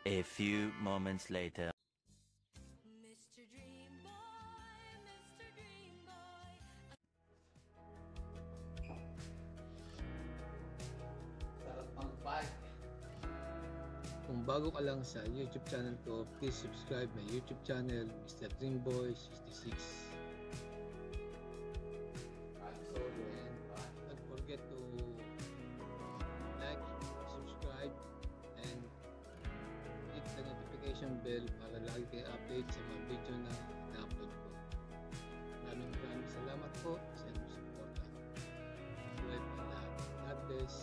A few moments later. Mr. Dream Boy, Mr. Dream Boy. Sarap mag-bike. Kung bago ka lang sa YouTube channel ko, please subscribe my YouTube channel, Mr. Dreamboy66. And don't forget to like, subscribe, and hit the notification bell para lagi kayo update sa mga video na na-upload ko. Maraming salamat po sa inyong suporta. Buhay po lahat. God bless.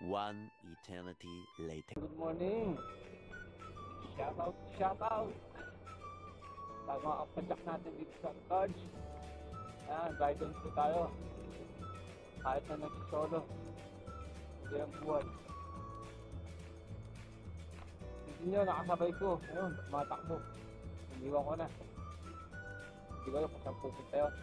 One eternity later. Good morning! Shout out! Sa mga kapadyak natin dito sa Dodge. Ayan, guidance po tayo. Kahit na nagsisolo. Hindi ang buwan. Hindi nyo, nakasabay ko. Ayun, matakbo. Iniwan ko na. Hindi ko alam kung saan pupunta yun.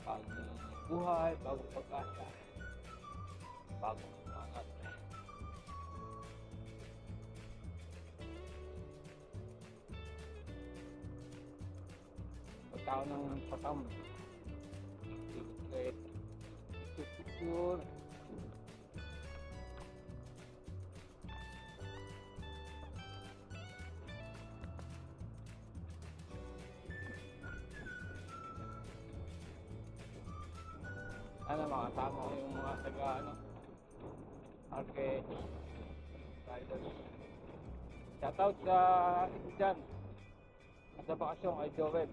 Bagong buhay, bagong pag-asa, bagong umangat. Pagkao ng pasam, ikot-ikot, picture-picture. Ano, makasama ko yung mga taga arcade riders. Shoutout sa isa dyan sa bakasyon kay Joel.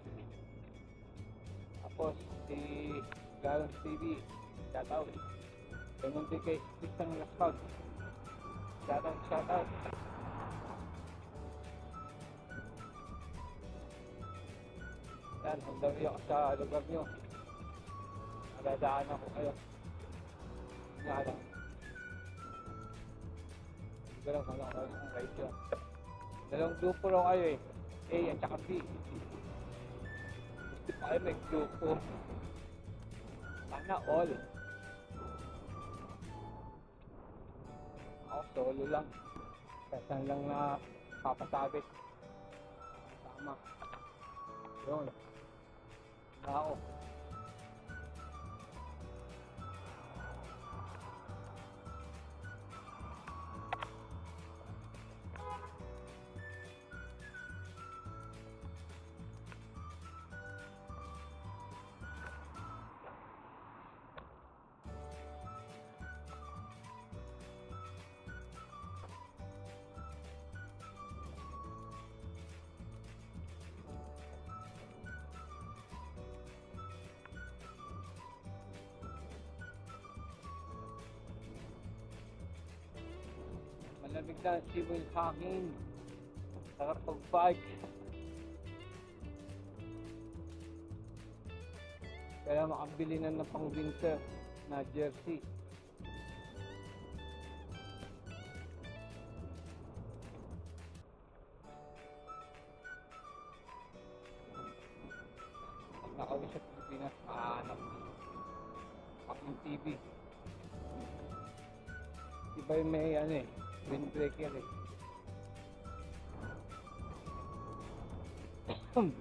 Tapos si Galon TV, shoutout. Ganun din kay Tristan Lascod, shoutout. Yan, kung dami ako sa lugar nyo, nadadaan ako kayo. Nga lang. Hindi ko lang kung ano kayo ng ride yun. Dalawang grupo lang kayo eh. A at saka B. Gusto pa kayo may grupo. Sana all. Ako solo lang. Kasan lang na papasabit. Tama. Yun. Na ako. Malamig na sibol hangin. Sarap pag-bike. Kaya makabili na ng pang-winter na jersey. Pag nakawin sa Pilipinas, mahanap. Aking TV. Iba yung may ano eh, windbreaker eh. Malamig.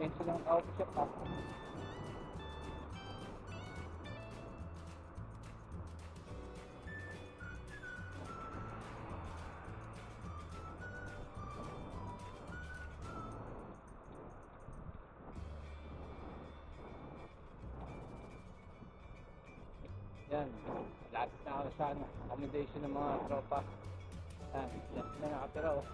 Pensa ng coffee shop ha. Yan, lahat na ako sa accommodation ng mga tropa. Yan, yan na nakatira oh.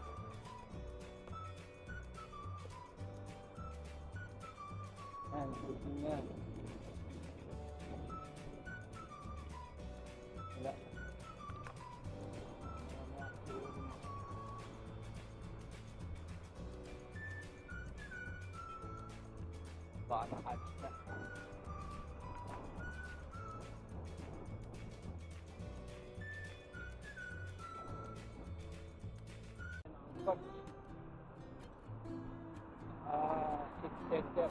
Yan, gusto niya yan. Wala. Baka nakalis na. Six center.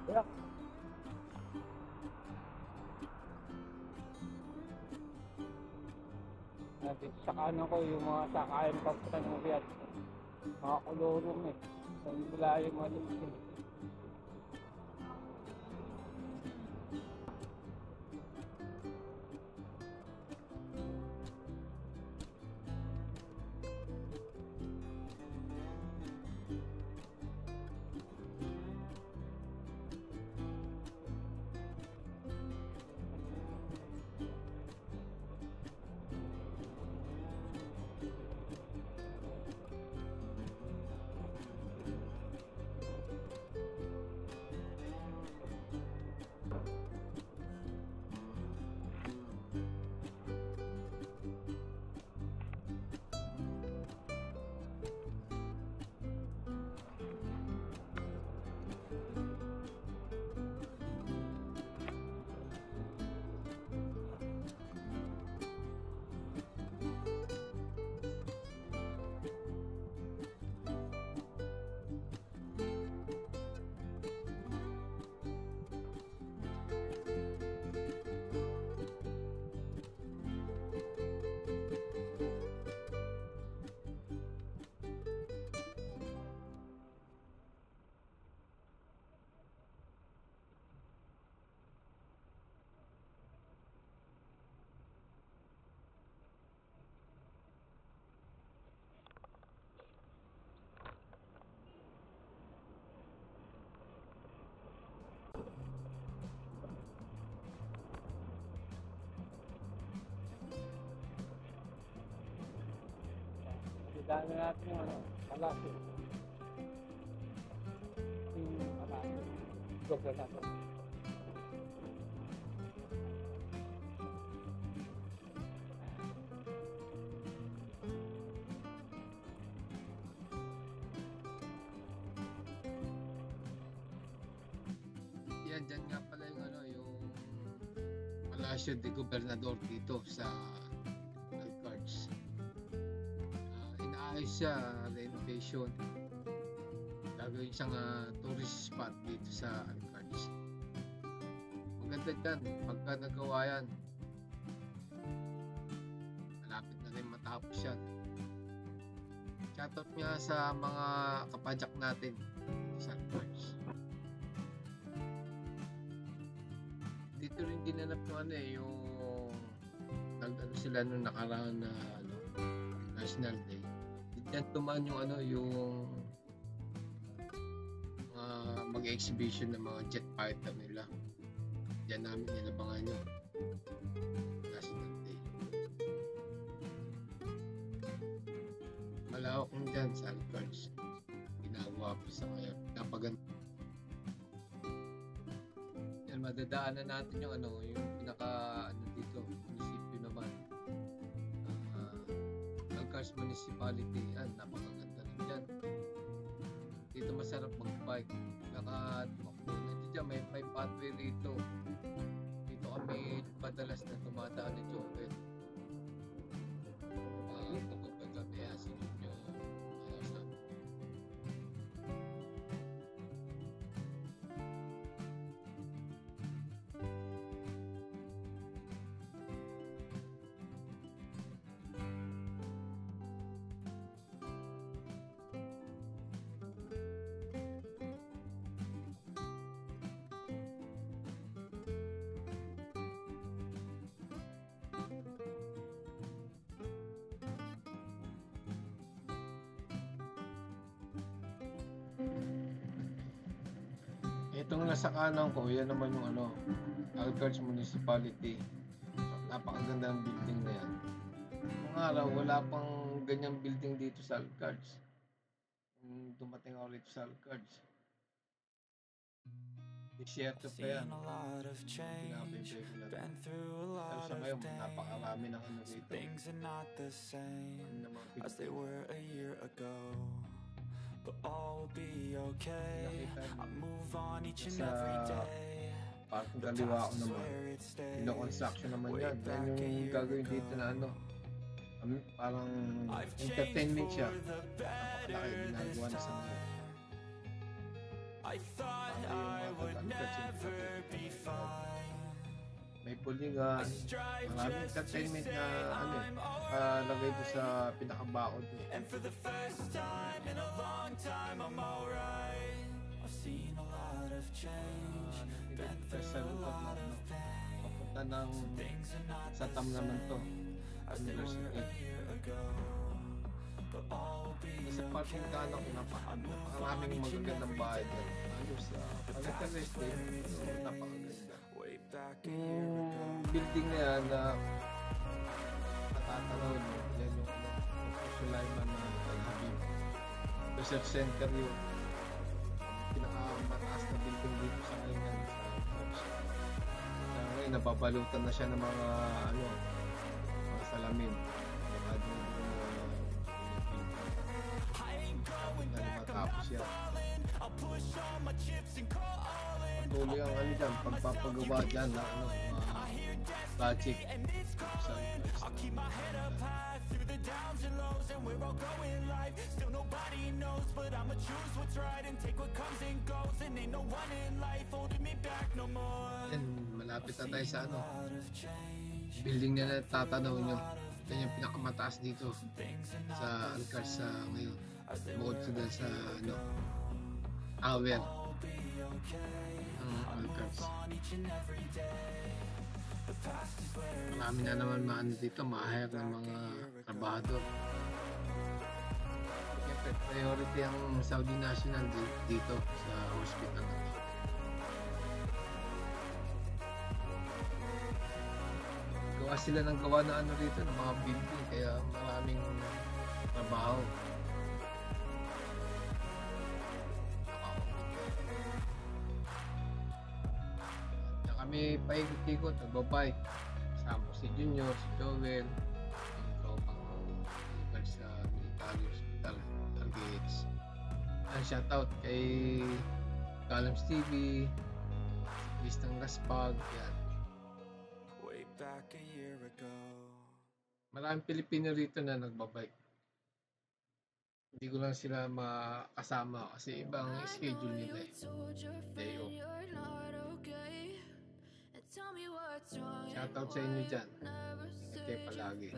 Yeah. Dito sa kanan ko yung mga sakayan papunta ng Riyadh. Mga kulurong eh. Ang malayo maliit eh. Dami natin yung ano, palasi. Yung palasi. Gobra natin. Yan, dyan nga pala yung ano, yung Palacio de Gobernador dito sa Alcards. Inaayos siya, renovation. Gagawin siyang tourist spot dito sa Alcards. Maganda dyan, pagka nagawa yan, malapit na rin matapos yan. Shoutout nga sa mga kapadyak natin sa Alcards. Dito rin ginanap yung ano eh, yung nag-ano sila nung nakaraan na ano, National Day. Diyan tumaan yung ano, yung mag-exhibition ng mga jet fighter nila. Diyan namin nilabangan yun. National Day. Malawak mo dyan sa Alcards. Ginagawa pa sa ngayon. Napaganda. Yan, madadaanan natin yung ano, yung pinaka ano dito, munisipyo naman. Alcards Municipality. Yan, napakaganda rin dyan. Dito masarap mag-bike. Nakatumakbo na dyan, may pathway rito. Dito kami padalas na tumadaan ni Joel. Kapag pagkabaya si Junyo. Itong nasa kanan ko, yan naman yung ano, Alcards Municipality. Napakaganda ng building na yan. Nung araw, wala pang ganyang building dito sa Alcards. Dumating ako rito sa Alcards. Desierto pa yan. Seen a lot of change, been through a Pero lot sa of ngayon, days. napakarami ng ano dito. Things are not the same as they were a year ago, but all will be okay. I move on each and every day. Parang kaliwa ako naman. Pino-construction naman yan. Yan yung gagawin dito na ano. Parang entertainment siya. Napakalaki ginagawa na sa ngayon. I thought I would never be fine. May pulingan, maraming entertainment na ano lagay doon sa pinakabaon. And for the first time in a long time, I'm alright. I've seen a lot of change, been through a lot of pain. Papunta ng Things are not sa TAM naman to, as they were University. a year ago, but all will be Sa parking kanan ko napakaraming magagandang bahay dyan. Ayos sa Pagka-rest day, napakaganda. way back a year ago. Yung building na yan na natatanaw nyo, yan yung Sulaiman na Al-Habib Research Center yun. Pinakamataas na building dito sa ngayon yan. Sa ngayon, nababalutan na siya ng mga mga salamin. Baka doon matapos yan. Patuloy ang ano dyan, pagpapagawa dyan na project sa yan, malapit na tayo sa building na natatanaw nyo. Yan yung pinakamataas dito sa Alcards sa ngayon. Bukod sila sa tower ang Alcards. Marami na naman dito, ma-hire ng mga trabahador. Siyempre, priority ang Saudi National dito sa hospital. Gawa sila ng gawa na rito, ng mga building, kaya maraming trabaho. Kami paikot-ikot, nagbabike. Kasama ko si Junior, si Joel, yung tropang lugar sa Military Hospital, Targets. Shoutout kay Calams TV, Listang Gaspag, yan. Way back a year ago. Maraming Pilipino rito na nagbabike. Hindi ko lang sila makasama kasi ibang schedule nila eh. Day off. Shoutout sa inyo dyan. Ingat kayo palagi.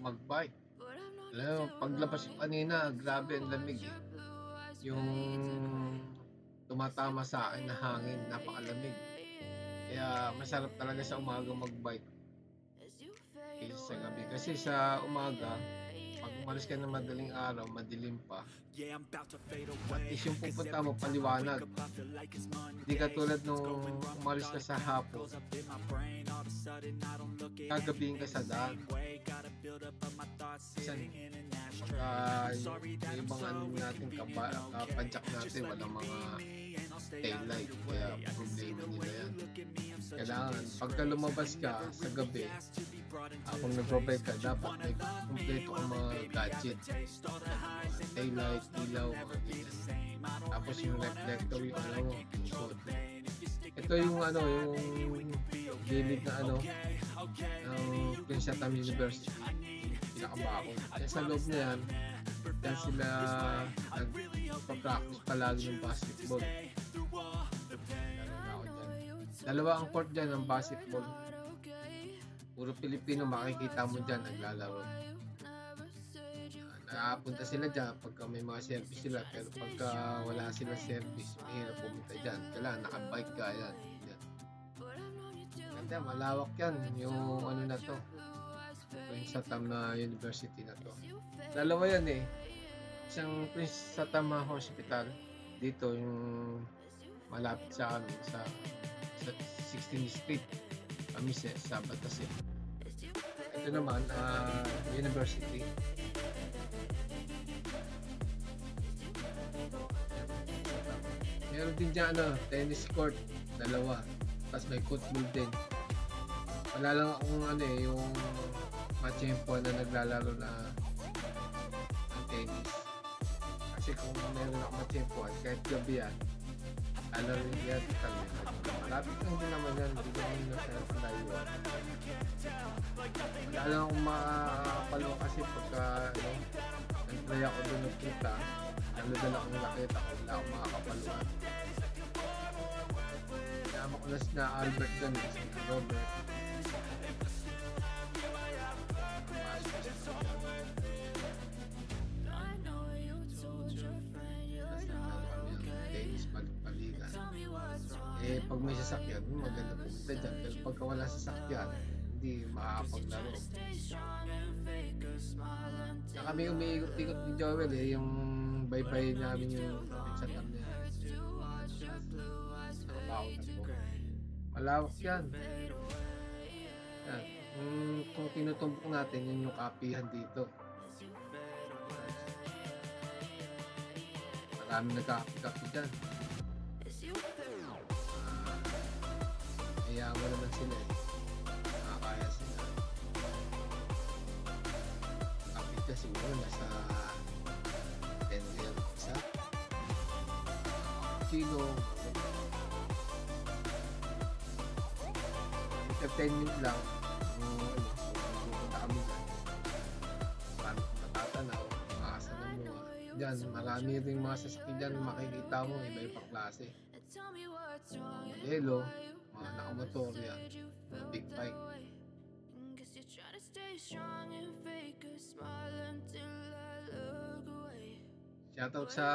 Magbike. Alam mo, paglabas ko kanina, grabe ang lamig eh. Yung tumatama sa akin na hangin, napakalamig. Kaya masarap talaga sa umaga magbike kaysa sa gabi. Kasi sa umaga, pag umalis ka ng madaling araw, madilim pa. At least yung pupunta mo, paliwanag. Hindi ka tulad nung umalis ka sa hapon, kagabihin ka sa daan. Minsan, yung ibang natin kapadyak natin, walang mga taillight, kaya problema nila yan. Kailangan, pagka lumabas ka sa gabi, kung nag-provide ka, dapat may kompleto kang mga gadget, taillight, ilaw, mga ganyan. Tapos yung reflector, yung ito yung yung gilid na ng Prince Tam University, pinakabakod. Kaya sa loob na yan, dyan sila nagpa-practice palagi ng basketball. Dalawa ang court dyan ng basketball. Puro Pilipino, makikita mo dyan naglalaro. Nakapunta sila dyan pagka may mga service sila, pero pagka wala sila service, mahirap pumunta dyan. Kailangan nakabike ka yan. Ganda, malawak yan yung na to, Prince Satama University na to. Dalawa yan eh. Isang Prince Satama Hospital dito yung malapit sa amin sa 16th Street kami sa Batas eh. Ito naman university. Meron din dyan tennis court, dalawa. Tapos may football din. Wala lang akong yung machempo na naglalaro na ng tennis. Kasi kung meron akong machempo, kahit gabi yan, lalaro yan kami. Malapit lang din naman yan, hindi naman nasa layo. Wala lang akong makapalo kasi pagka nag-try ako doon nagkita, dala akong nakita ko, wala akong makakapaluan. Kasama ko na Albert doon, si Robert. Tennis paligan. Pag may sasakyan, maganda pumunta dyan. Pero pagka wala sasakyan, hindi makakapaglaro. Na kami umiikot-ikot ni Joel yung baybay namin yung sa tamya. Malawak yan. Yan. Kung tinutumbok natin, yun yung kapihan dito. Marami nagkakapi-kapi dyan. Kaya mo naman sila eh. Makakaya sila. Kapi ka siguro nasa 10 real isa. Kilo. Entertainment lang. Pupunta kami dyan. Matatanaw. Makasa ng mga. Dyan, marami rin mga sasakyan dyan. Makikita mo, iba-ibang klase. Modelo, mga nakamotor yan. Mga big bike. Shoutout sa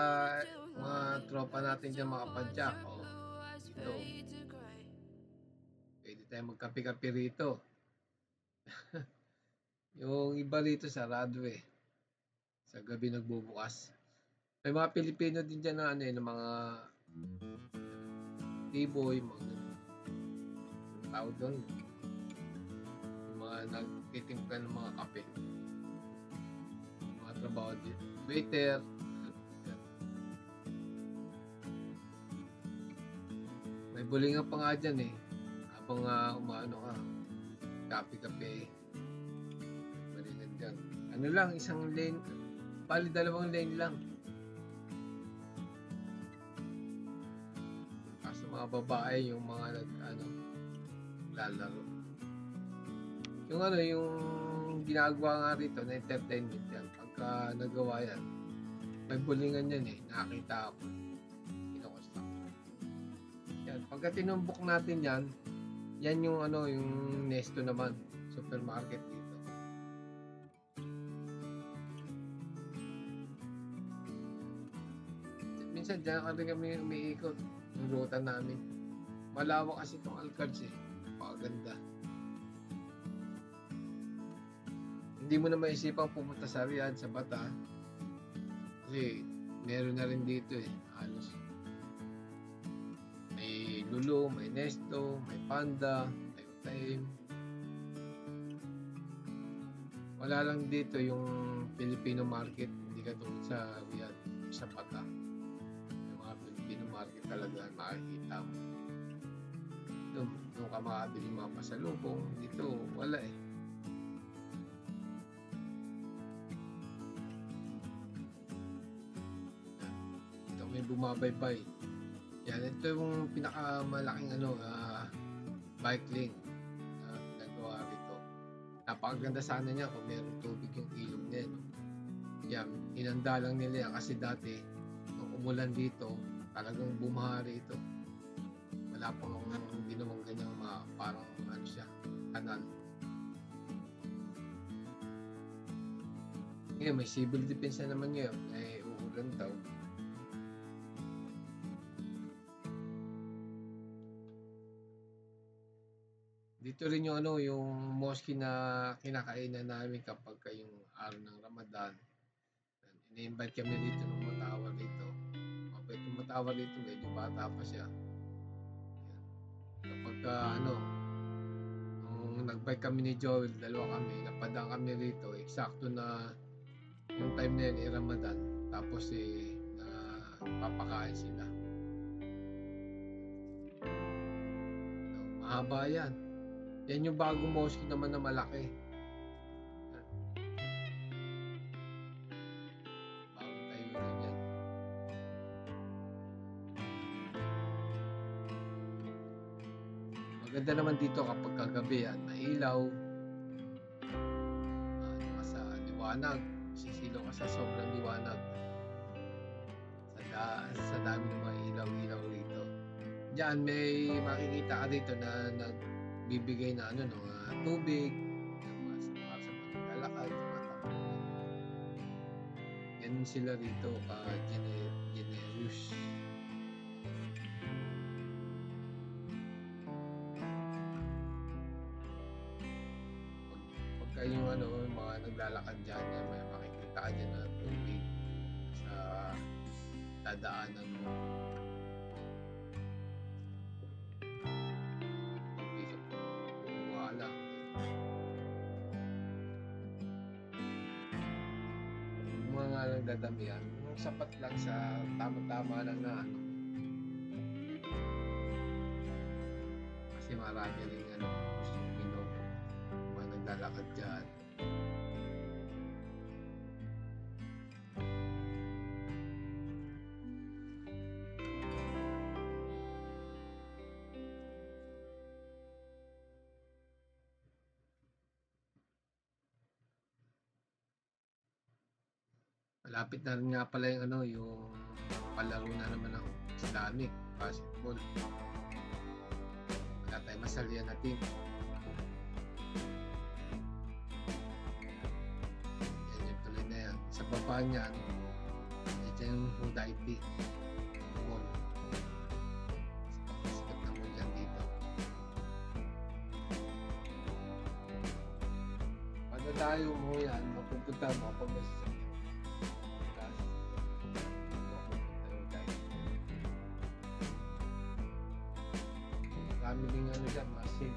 mga tropa natin dyan, mga padyak. Dito. Pwede tayo magkape-kape rito. Yung iba rito sarado eh. Sa gabi nagbubukas. May mga Pilipino din dyan na na mga T-boy, mga tao doon. Yung mga nagtitimpla ng mga kape. Mga trabaho din. Waiter. May bulingan pa nga dyan eh. Habang umaano ka. Kape-kape. Bulingan dyan. Ano lang, isang lane. Bali, 2 lane lang. Kaso mga babae, yung mga lalaro. Yung yung ginagawa nga rito na entertainment yan. Pagka nagawa yan, may bulingan yan eh. Nakakita ako. Kinukusta ko. Yan. Pagka tinumbok natin yan, yan yung yung Nesto naman. Supermarket dito. Minsan dyan kami umiikot yung ruta namin. Malawak kasi itong Alcards eh. Paganda. Hindi mo na maisipang pumunta sa Riyadh, sa Bata. Kasi meron na rin dito eh. Halos. May Lulu, may Nesto, may Panda, may Time. Wala lang dito yung Filipino market. Hindi ka tulad sa Riyadh, sa Bata. Market talaga makikita mo. Doon ka makabili mga pasalubong. Dito, wala eh. Ito may bumabaybay. Yan, ito yung pinakamalaking bike lane na nagawa rito. Napakaganda sana niya kung meron tubig yung ilog niya. No? Yan, inanda lang nila yan kasi dati nung umulan dito, talagang bumaha rito. Wala pang ginawang ganyang parang siya, kanal. Ngayon, may civil defense na naman ngayon. Uulan daw. Dito ito rin yung ano, yung mosque na kinakainan namin kapag yung araw ng Ramadan. Ini-invite kami dito ng matawa dito. Mabait yung matawa dito, medyo bata pa siya. Kapag ano, nung nag-bike kami ni Joel, dalawa kami, napadaan kami rito, eksakto na yung time na yun, Ramadan, tapos na papakain sila. Mahaba yan. Yan yung bagong mosque naman na malaki. Bagong tayo rin yan. Maganda naman dito kapag kagabi yan, mailaw, sa liwanag, sisilaw ka sa sobrang liwanag. Sa dami ng mga ilaw-ilaw rito. Diyan may makikita ka dito na nagbibigay na ano no, tubig, para sa mga naglalakad, sa mga tamang. Ganun sila rito generous. Pagka yung ano, mga naglalakad dyan, may makikita ka dyan na tubig sa dadaanan mo. Wala. Yung mga nagdadamihan, yung sapat lang sa tama-tama lang na ano. Kasi marami rin ano, gustong minom. Mga naglalakad dyan. Malapit na rin nga pala yung ano, yung palaro na naman ng Islamic basketball. Wala tayong masalihan na team. Yan yung tuloy na yan. Sa baba niyan, yan yung Hudayti Mall. Sikat na mall yan dito. Padadayo mo yan, mapupunta mo pag may sasakyan. Kami din ano dyan, masin.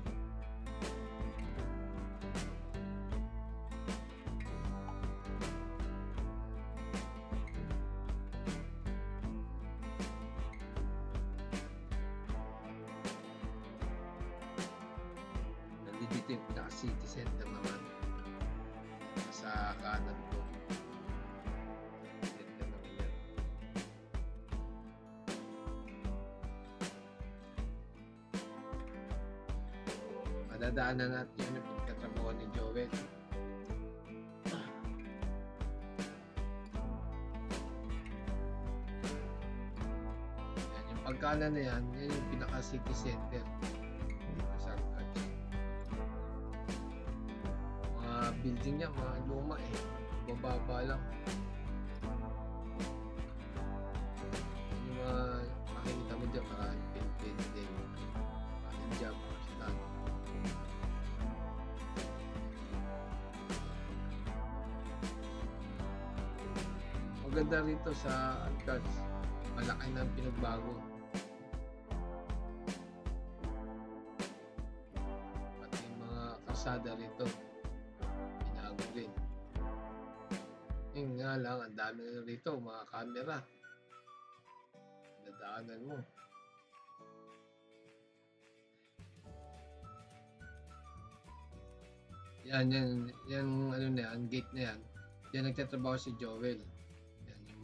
Nandito yung pinaka-city center naman. Sa kanan ko. Center naman yan. Madadaanan natin yung pagkatrabaho ni Joel. Yan, yung pagkanan na yan, yan yung pinaka-city center dito sa Arcade. Mga building niya, mga luma bababa lang. Yan yung mga makikita mo dyan, maraming building, maraming job, maraming maganda rito sa Arcades, malaki na pinagbago. Pati yung mga kalsada rito, binago rin. Yung nga lang, ang dami na rito, mga camera. Nadaanan mo. Yan, ano na yan, gate na yan. Yan nagtatrabaho si Joel.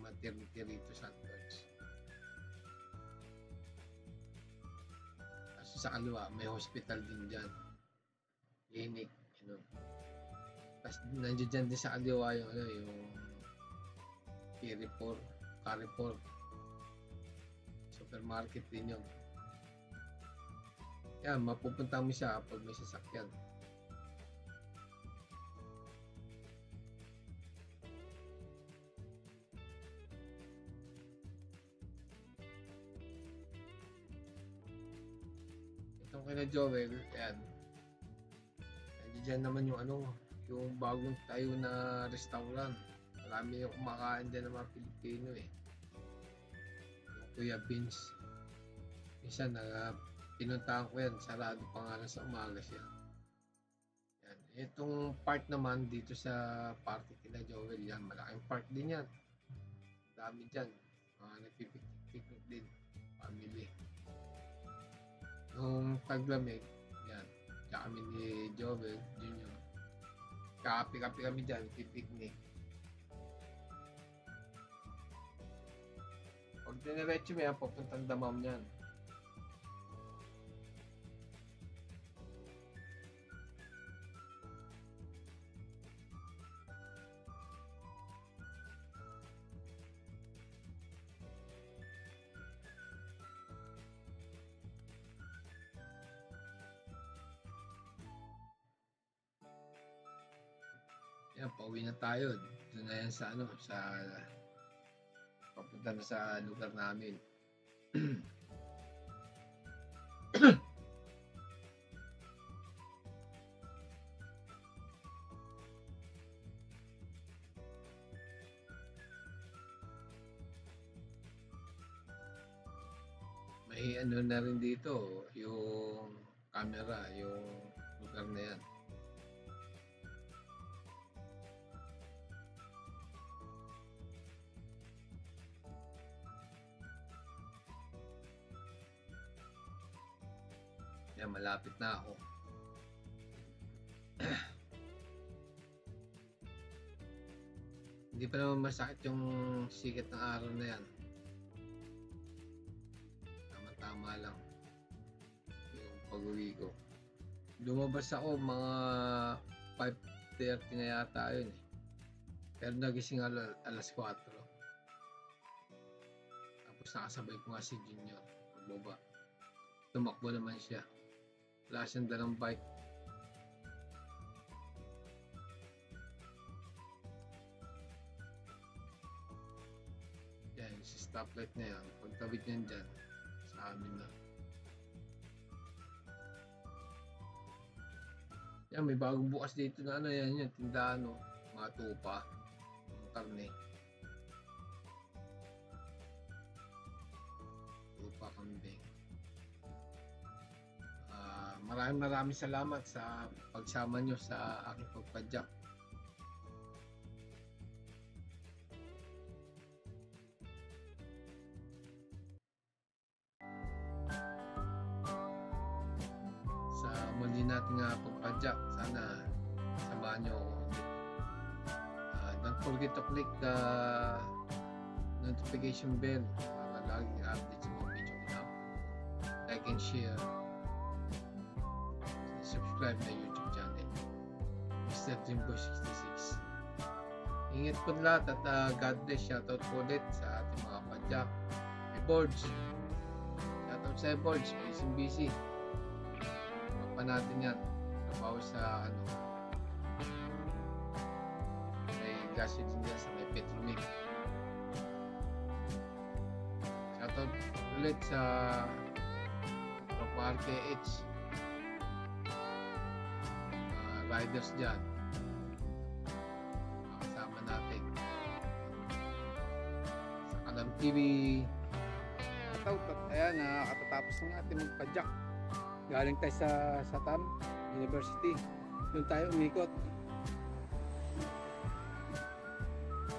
Maternity rito sa Arcades. Kasi sa kaliwa may hospital din dyan, clinic, you know. Tapos nandiyan dyan din sa kaliwa yung ano, yung Carrefour supermarket din yun. Yan, mapupunta mo siya pag may sasakyan. Kina Joel, yan. dyan naman yung yung bagong tayo na restaurant. Marami yung kumakain dyan ng mga Pilipino eh. Yung Kuya Beans. Minsan pinuntahan ko yan, sarado pa nga lang sa umaga siya. Yan. Itong part naman dito sa party kila Joel, yan, malaking part din yan. Dami dyan, mga nagpipiknik din, family. Nung taglamig, yan, tsaka kami ni Joel Jr. Kapi-kapi kami dyan, pipiknik. Pag diniretso mo yan, papuntang Damam yan. Yan, pauwi na tayo. Doon na yan sa papunta na sa lugar namin. May na rin dito, yung camera, yung lugar na yan. Yan, malapit na ako. Hindi pa naman masakit yung sikat ng araw na yan. Tama-tama lang yung pag-uwi ko. Lumabas ako mga 5:30 na yata yun eh. Pero nagising alas 4. Tapos nakasabay ko nga si Junior pagbaba. Tumakbo naman siya. Wala siyang dalang bike. Yan, si stoplight na yan. Pagtawid niyan dyan, sa amin na. Yan, may bagong bukas dito na yan, yung tindahan, mga tupa, mga karne. Tupa, kambing. Maraming salamat sa pagsama nyo sa aking pagpadyak. Sa muli nating pagpadyak, sana samahan nyo ako. Don't forget to click the notification bell para laging update sa mga video ko. Like and share. Subscribe na YouTube channel Mr. Jimbo 66. Ingat po lahat at God bless. Shoutout po ulit sa ating mga padyak. May boards. Shoutout sa boards. Busy. Pa natin yan. Trabaho sa may gasoline dyan sa may Petromig. Shoutout ulit sa RKH riders dyan, kasama natin sa Kalam TV. Ayan, katatapos na natin magpadyak. Galing tayo sa Satam University, doon tayo umikot.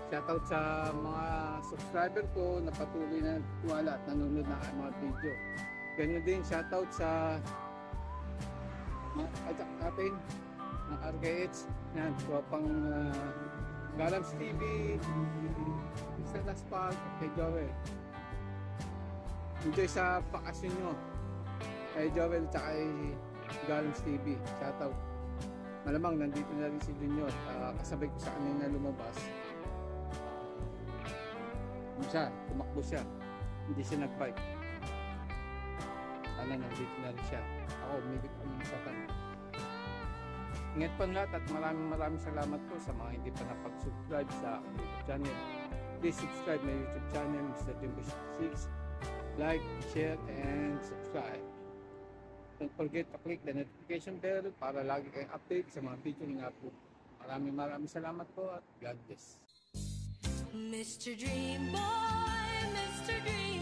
Shoutout sa mga subscriber ko na patuloy na tuwala at nanonood na mga video. Ganyan din shoutout sa mga padyak natin ng RKH, yan, tropang Galams TV, sa Laspag, kay Joel. Enjoy sa bakasyon nyo kay Joel at kay Galams TV. Shoutout. Malamang nandito na rin si Junior, kasabay ko sa kanina lumabas. Tumakbo siya, hindi siya nag-bike. Sana nandito na rin siya. Ako, umibig kami sa kanya. Ingat po lahat at maraming salamat po sa mga hindi pa napag-subscribe sa aking YouTube channel. Please subscribe my YouTube channel, Mr. Jimbo 66. Like, share, and subscribe. Don't forget to click the notification bell para lagi kayong update sa mga video ng upload. Maraming salamat po at God bless. Mr. Dream Boy, Mr. Dream